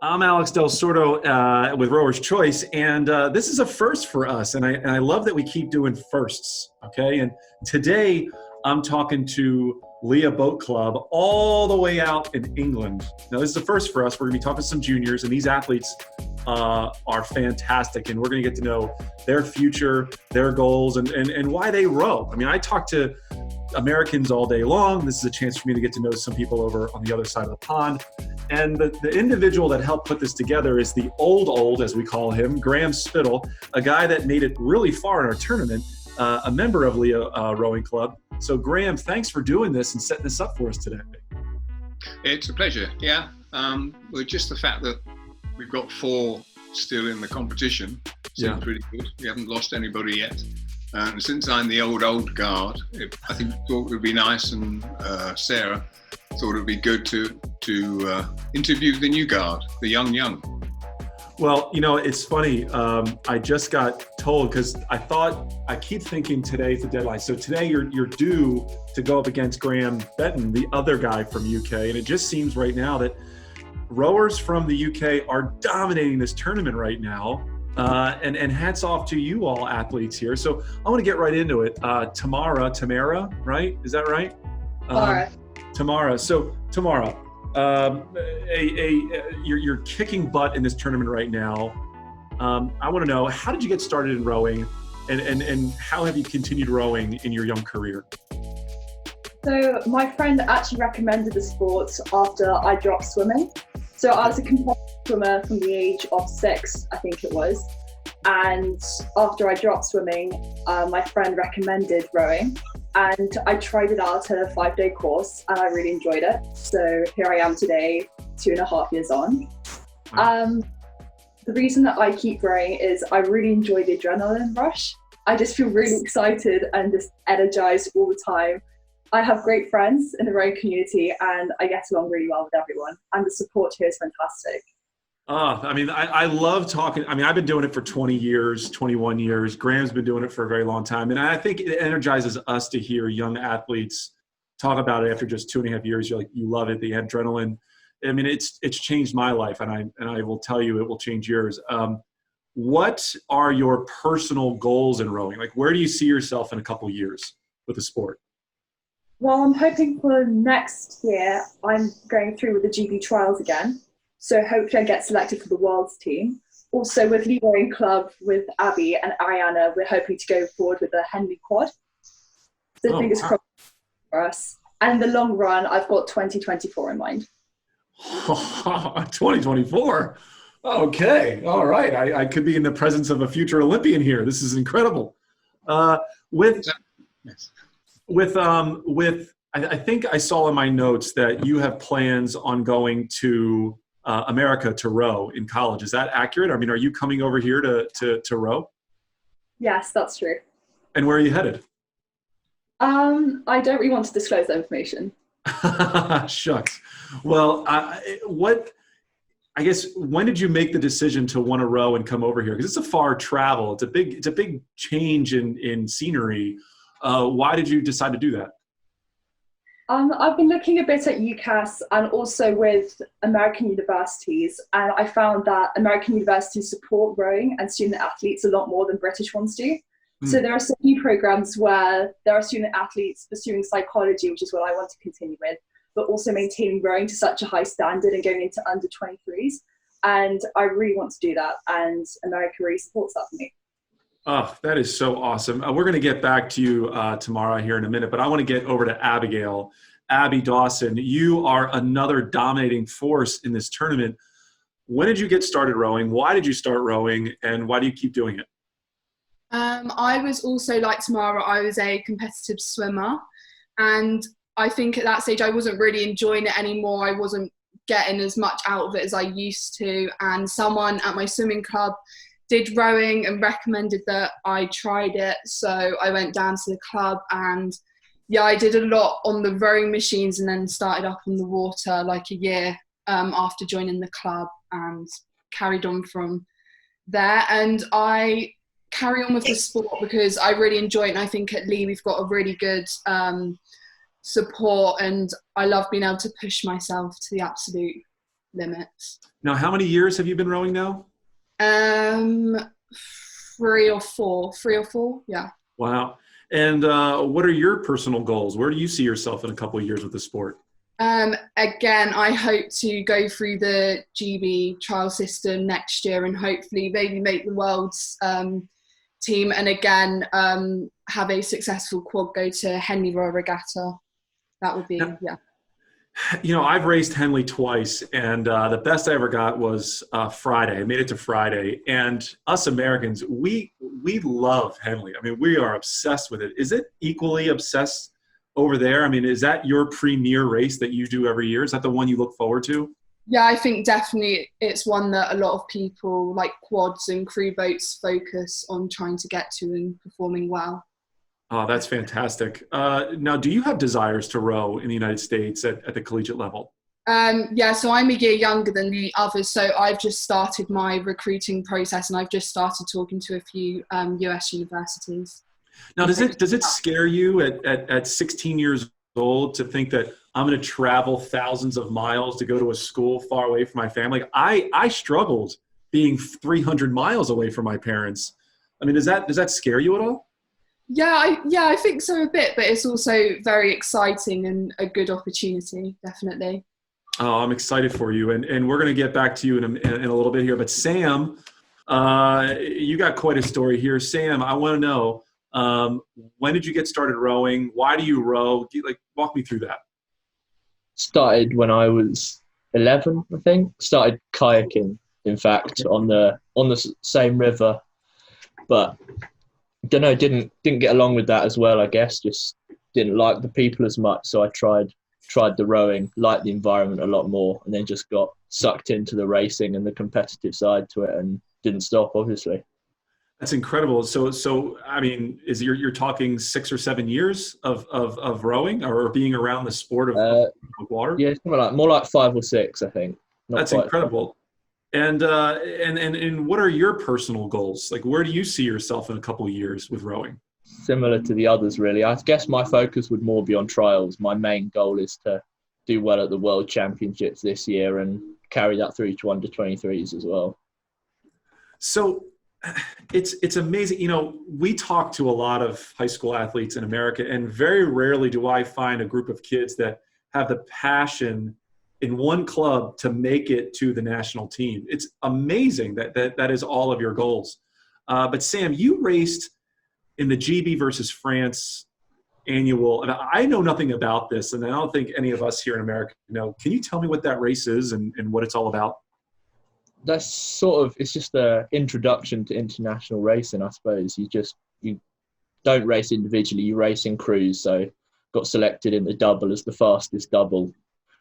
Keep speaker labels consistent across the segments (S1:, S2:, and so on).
S1: I'm Alex Del Sordo with Rower's Choice, and this is a first for us, and I love that we keep doing firsts, okay? And today I'm talking to Lea Boat Club all the way out in England. Now, this is a first for us. We're going to be talking to some juniors, and these athletes are fantastic, and we're going to get to know their future, their goals, and why they row. I mean, I talk to Americans all day long. This is a chance for me to get to know some people over on the other side of the pond. And the individual that helped put this together is the old, as we call him, Graham Spittle, a guy that made it really far in our tournament, a member of Lea Rowing Club. So Graham, thanks for doing this and setting this up for us today.
S2: It's a pleasure, yeah. Well, just the fact that we've got 4 still in the competition seems pretty good. We haven't lost anybody yet. And since I'm the old guard, I thought it would be nice, and Sarah thought it would be good to interview the new guard, the young.
S1: Well, you know, it's funny. I just got told, because I keep thinking today's the deadline. So today you're due to go up against Graham Spittle, the other guy from UK. And it just seems right now that rowers from the UK are dominating this tournament right now. And hats off to you all athletes here. So I want to get right into it. Tamara, right? Is that right? Tamara. So Tamara, you're kicking butt in this tournament right now. I want to know, how did you get started in rowing, and how have you continued rowing in your young career?
S3: So my friend actually recommended the sport after I dropped swimming. So I was a competitive swimmer from the age of 6, I think it was. And after I dropped swimming, my friend recommended rowing. And I tried it out at a 5-day course, and I really enjoyed it. So here I am today, 2.5 years on. The reason that I keep rowing is I really enjoy the adrenaline rush. I just feel really excited and just energized all the time. I have great friends in the rowing community, and I get along really well with everyone. And the support here is fantastic.
S1: I mean, I love talking. I mean, I've been doing it for 20 years, 21 years. Graham's been doing it for a very long time. And I think it energizes us to hear young athletes talk about it after just 2.5 years. You're like, you love it, the adrenaline. I mean, it's changed my life, and I will tell you it will change yours. What are your personal goals in rowing? Like, where do you see yourself in a couple years with the sport?
S3: Well, I'm hoping for next year, I'm going through with the GB trials again. So hopefully I get selected for the World's team. Also with Lea Rowing Club, with Abbie and Ariana, we're hoping to go forward with the Henley quad. So fingers crossed for us. And in the long run, I've got 2024 in mind.
S1: 2024? Okay, all right. I could be in the presence of a future Olympian here. This is incredible. I think I saw in my notes that you have plans on going to America to row in college. Is that accurate? I mean, are you coming over here to row?
S3: Yes, that's true.
S1: And where are you headed?
S3: I don't really want to disclose that information.
S1: Shucks. Well, I guess, when did you make the decision to want to row and come over here? Because it's a far travel. It's a big change in scenery. Why did you decide to do that?
S3: I've been looking a bit at UCAS and also with American universities, and I found that American universities support rowing and student athletes a lot more than British ones do. So there are so many programs where there are student athletes pursuing psychology, which is what I want to continue with, but also maintaining rowing to such a high standard and going into under 23s. And I really want to do that, and America really supports that for me.
S1: Oh, that is so awesome. We're going to get back to you tomorrow here in a minute, but I want to get over to Abigail. Abbie, Dawson, you are another dominating force in this tournament. When did you get started rowing? Why did you start rowing? And why do you keep doing it?
S4: I was also, like Tamara, I was a competitive swimmer. And I think at that stage I wasn't really enjoying it anymore. I wasn't getting as much out of it as I used to. And someone at my swimming club did rowing and recommended that I tried it. So I went down to the club, and I did a lot on the rowing machines, and then started up on the water like a year after joining the club, and carried on from there. And I carry on with the sport because I really enjoy it, and I think at Lea we've got a really good support, and I love being able to push myself to the absolute limits.
S1: Now, how many years have you been rowing now?
S4: 3 or 4. Yeah.
S1: Wow. And what are your personal goals? Where do you see yourself in a couple of years with the sport?
S4: Again, I hope to go through the GB trial system next year and hopefully maybe make the world's team, and again have a successful quad go to Henley Royal Regatta. That would be, yeah.
S1: You know, I've raced Henley twice, and the best I ever got was Friday. I made it to Friday, and us Americans, we love Henley. I mean, we are obsessed with it. Is it equally obsessed over there? I mean, is that your premier race that you do every year? Is that the one you look forward to?
S4: Yeah, I think definitely it's one that a lot of people like quads and crew boats focus on trying to get to and performing well.
S1: Oh, that's fantastic. Now, do you have desires to row in the United States at the collegiate level?
S4: Yeah, so I'm a year younger than the others, so I've just started my recruiting process and I've just started talking to a few US universities.
S1: Now, does it scare you at 16 years old to think that I'm going to travel thousands of miles to go to a school far away from my family? I struggled being 300 miles away from my parents. I mean, does that scare you at all?
S4: Yeah, I think so a bit, but it's also very exciting and a good opportunity, definitely.
S1: Oh, I'm excited for you, and we're going to get back to you in a little bit here. But Sam, you got quite a story here. Sam, I want to know, when did you get started rowing? Why do you row? Walk me through that.
S5: Started when I was 11, I think. Started kayaking, in fact, on the same river, but don't know, didn't get along with that as well, I guess. Just didn't like the people as much, so I tried the rowing, liked the environment a lot more, and then just got sucked into the racing and the competitive side to it and didn't stop, obviously.
S1: That's incredible. So I mean, you're talking 6 or 7 years of rowing or being around the sport of water?
S5: Yeah, more like 5 or 6, I think.
S1: That's incredible. And what are your personal goals? Like, where do you see yourself in a couple of years with rowing?
S5: Similar to the others, really. I guess my focus would more be on trials. My main goal is to do well at the World Championships this year and carry that through to under-23s as well.
S1: So it's amazing. You know, we talk to a lot of high school athletes in America, and very rarely do I find a group of kids that have the passion in one club to make it to the national team. It's amazing that is all of your goals. But Sam, you raced in the GB versus France annual. And I know nothing about this, and I don't think any of us here in America know. Can you tell me what that race is and what it's all about?
S5: That's it's just an introduction to international racing, I suppose. You don't race individually, you race in crews. So got selected in the double as the fastest double.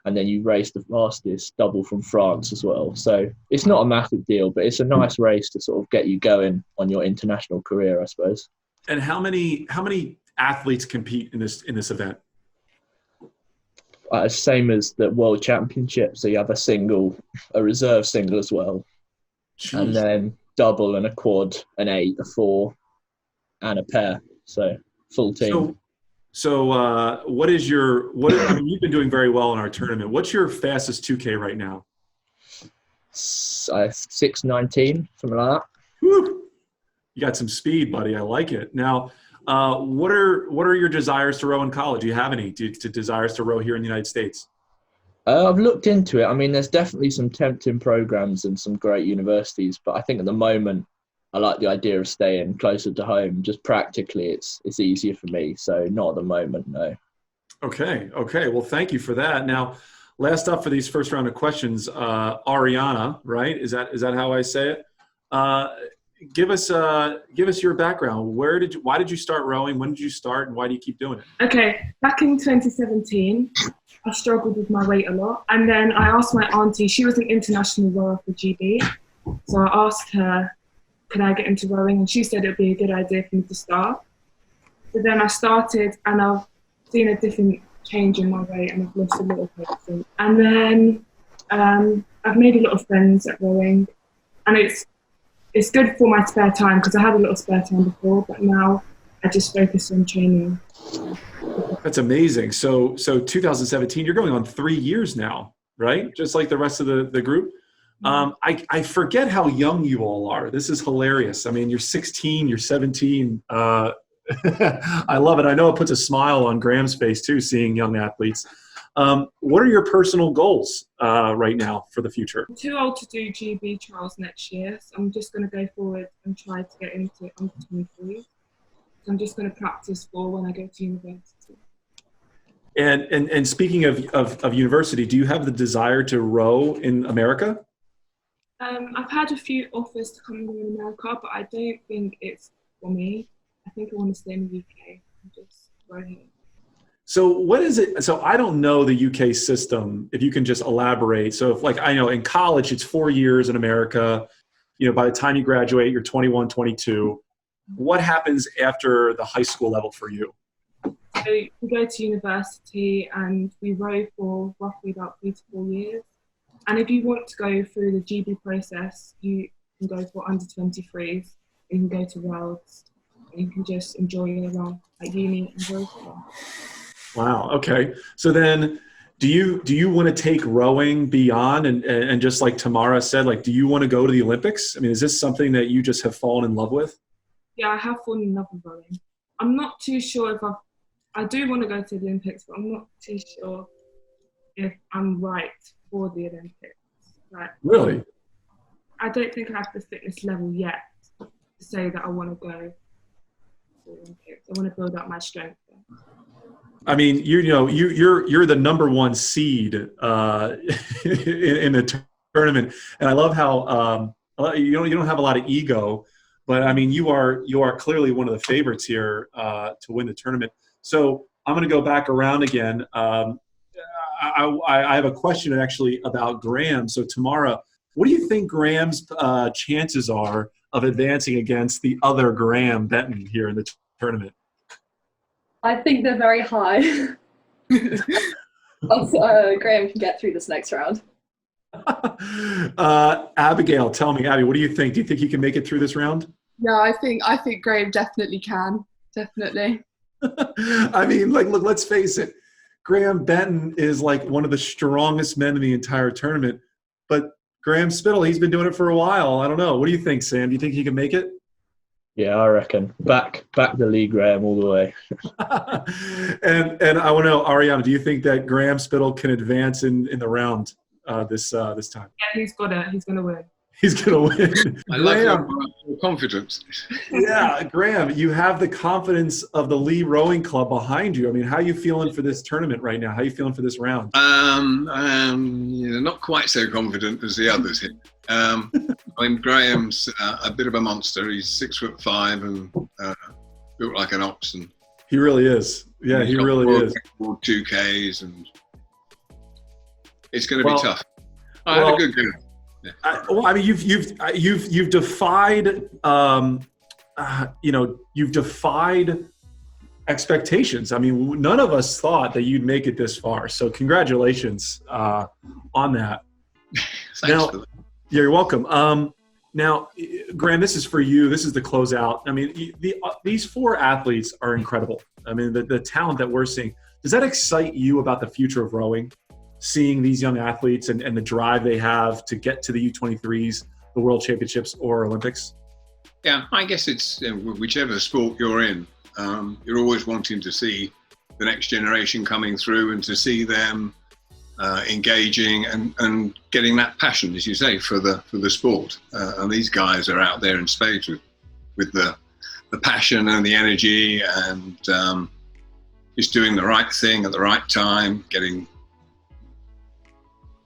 S5: And then you race the fastest double from France as well. So it's not a massive deal, but it's a nice race to sort of get you going on your international career, I suppose.
S1: And how many athletes compete in this event?
S5: Same as the World Championship. So you have a reserve single as well. Jeez. And then double and a quad, an 8, a 4, and a pair. So full team.
S1: So I mean, you've been doing very well in our tournament. What's your fastest 2K right now?
S5: 6:19, something like that.
S1: Whew. You got some speed, buddy. I like it. Now, what are your desires to row in college? Do you have any desires to row here in the United States?
S5: I've looked into it. I mean, there's definitely some tempting programs and some great universities, but I think at the moment, I like the idea of staying closer to home. Just practically, it's easier for me. So not at the moment, no. Okay.
S1: Well, thank you for that. Now, last up for these first round of questions, Ariana, right? Is that how I say it? Give us your background. Why did you start rowing? When did you start, and why do you keep doing it?
S6: Okay, back in 2017, I struggled with my weight a lot, and then I asked my auntie. She was an international rower for GB, so I asked her, could I get into rowing? And she said it would be a good idea for me to start. So then I started, and I've seen a different change in my weight, and I've lost a lot of weight since. And then I've made a lot of friends at rowing, and it's good for my spare time because I had a lot of spare time before, but now I just focus on training.
S1: That's amazing. So 2017, you're going on 3 years now. right? Just like the rest of the group. I forget how young you all are. This is hilarious. I mean, you're 16, you're 17. I love it. I know it puts a smile on Graham's face too, seeing young athletes. What are your personal goals right now for the future?
S6: I'm too old to do GB trials next year, so I'm just going to go forward and try to get into under 23. So I'm just going to practice for when I go to university.
S1: And speaking of university, do you have the desire to row in America?
S6: I've had a few offers to come in America, but I don't think it's for me. I think I want to stay in the UK and just row here.
S1: So what is it? So I don't know the UK system, if you can just elaborate. So if, like, I know in college, it's 4 years in America, you know, by the time you graduate, you're 21, 22. What happens after the high school level for you?
S6: So we go to university and we row for roughly about 3 to 4 years. And if you want to go through the GB process, you can go for under 23s, you can go to Worlds, and you can just enjoy your life at uni and row for them.
S1: Wow. Okay. So then do you want to take rowing beyond and just like Tamara said, like, do you want to go to the Olympics? I mean, is this something that you just have fallen in love with?
S6: Yeah, I have fallen in love with rowing. I'm not too sure if I do want to go to the Olympics, but I'm not too sure if I'm right for the Olympics. Like,
S1: Really?
S6: I don't think I have the fitness level yet to say that I want to go to the Olympics. I want to build up my strength there.
S1: I mean, you're the number one seed in the tournament, and I love how you don't have a lot of ego, but I mean, you are clearly one of the favorites here to win the tournament. So I'm going to go back around again. I have a question actually about Graham. So Tamara, what do you think Graham's chances are of advancing against the other Graham Benton here in the tournament?
S3: I think they're very high. Graham can get through this next round.
S1: Abigail, tell me, Abbie, what do you think? Do you think he can make it through this round?
S4: Yeah, I think Graham definitely can. Definitely.
S1: I mean, like, look, let's face it. Graham Benton is like one of the strongest men in the entire tournament. But Graham Spittle, he's been doing it for a while. I don't know. What do you think, Sam? Do you think he can make it?
S5: Yeah, I reckon. Back the Lee Graham all the way.
S1: and I want to know, Ariana, do you think that Graham Spittle can advance in the round this time?
S6: Yeah, he's got it. He's going to win.
S1: He's going to win.
S2: I love your confidence.
S1: Yeah, Graham, you have the confidence of the Lea Rowing Club behind you. I mean, how are you feeling for this tournament right now? How are you feeling for this round?
S2: Not quite so confident as the others here. I mean, Graham's a bit of a monster. He's 6'5" and built like an ox. And
S1: he really is. Yeah, he really is.
S2: 2Ks, and it's going to be tough. I had a good game. Yeah.
S1: I mean, you've defied, you've defied expectations. I mean, none of us thought that you'd make it this far. So congratulations on that.
S2: Thanks for that.
S1: Yeah, you're welcome. Now, Graham, this is for you. This is the closeout. I mean, these four athletes are incredible. I mean, the talent that we're seeing. Does that excite you about the future of rowing? Seeing these young athletes and the drive they have to get to the U23s, the World Championships or Olympics?
S2: Yeah, I guess it's whichever sport you're in, you're always wanting to see the next generation coming through and to see them engaging and getting that passion, as you say, for the sport. And these guys are out there in spades with the passion and the energy and just doing the right thing at the right time, getting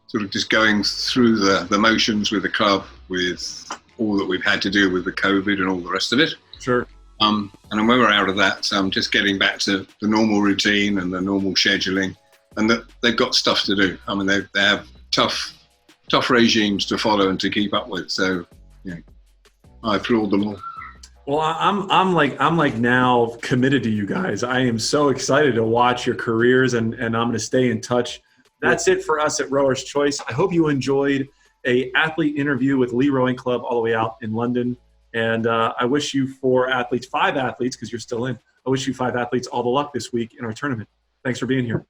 S2: sort of just going through the motions with the club, with all that we've had to do with the COVID and all the rest of it.
S1: Sure.
S2: And when we're out of that, just getting back to the normal routine and the normal scheduling, and that they've got stuff to do. I mean, they have tough regimes to follow and to keep up with. So, I applaud them all.
S1: Well, I'm like now committed to you guys. I am so excited to watch your careers, and I'm going to stay in touch. That's it for us at Rower's Choice. I hope you enjoyed an athlete interview with Lea Rowing Club all the way out in London. And I wish you 5 athletes, because you're still in. I wish you 5 athletes all the luck this week in our tournament. Thanks for being here.